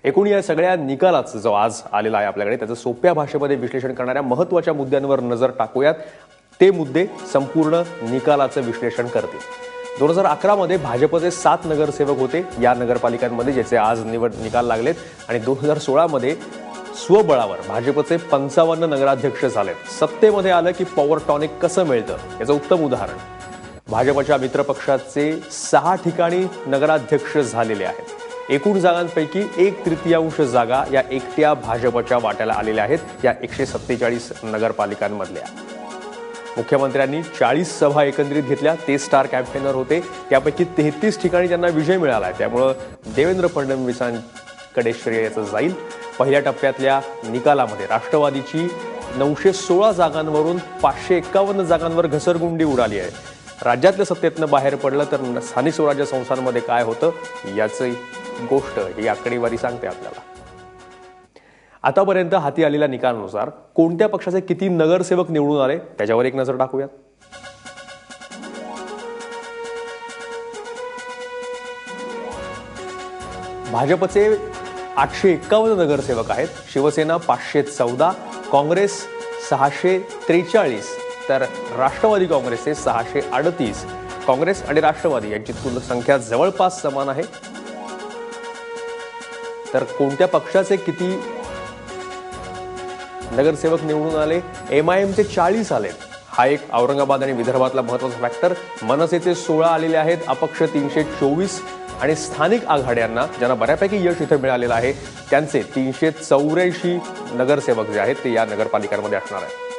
एकूण या सगळ्या निकालाचं जो आज आलेला आहे आपल्याकडे त्याचं सोप्या भाषेमध्ये विश्लेषण करणाऱ्या महत्त्वाच्या मुद्द्यांवर नजर टाकूयात। ते मुद्दे संपूर्ण निकालाचं विश्लेषण करतील। 2011 मध्ये भाजपचे 7 नगरसेवक होते या नगरपालिकांमध्ये, ज्याचे आज निकाल लागलेत, आणि 2016 मध्ये स्वबळावर भाजपचे 55 नगराध्यक्ष झालेत। सत्तेमध्ये आलं की पॉवर टॉनिक कसं मिळतं याचं उत्तम उदाहरण भाजपच्या मित्रपक्षाचे 6 ठिकाणी नगराध्यक्ष झालेले आहेत। एकूण जागांपैकी 1/3 जागा या एकट्या भाजपच्या वाट्याला आलेल्या आहेत या 147 नगरपालिकांमधल्या। मुख्यमंत्र्यांनी 40 सभा एकत्रित घेतल्या, ते स्टार कॅम्पेनर होते, त्यापैकी 33 ठिकाणी त्यांना विजय मिळाला आहे। त्यामुळे देवेंद्र फडणवीसांकडे श्रेय याचं जाईल। पहिल्या टप्प्यातल्या निकालामध्ये राष्ट्रवादीची 916 जागांवरून 551 जागांवर घसरगुंडी उडाली आहे। राज्यातल्या सत्तेतनं बाहेर पडलं तर स्थानिक स्वराज्य संस्थांमध्ये काय होतं याची गोष्ट ही आकडेवारी सांगते आपल्याला। आतापर्यंत हाती आलेल्या निकालानुसार कोणत्या पक्षाचे किती नगरसेवक निवडून आले त्याच्यावर एक नजर टाकूयात। भाजपचे 851 नगरसेवक आहेत, शिवसेना 514, काँग्रेस 643, तर राष्ट्रवादी काँग्रेसचे 638। काँग्रेस आणि राष्ट्रवादी यांची संख्या जवळपास समान आहे। तर कोणत्या पक्षाचे किती नगरसेवक निवडून आले? MIMचे 40 आले, हा एक औरंगाबाद आणि विदर्भातला महत्त्वाचा फॅक्टर। मनसेचे 16 आलेले आहेत, अपक्ष 324, आणि स्थानिक आघाड्यांना ज्यांना बऱ्यापैकी यश इथे मिळालेलं आहे त्यांचे 384 नगरसेवक जे आहेत ते या नगरपालिकांमध्ये असणार आहेत।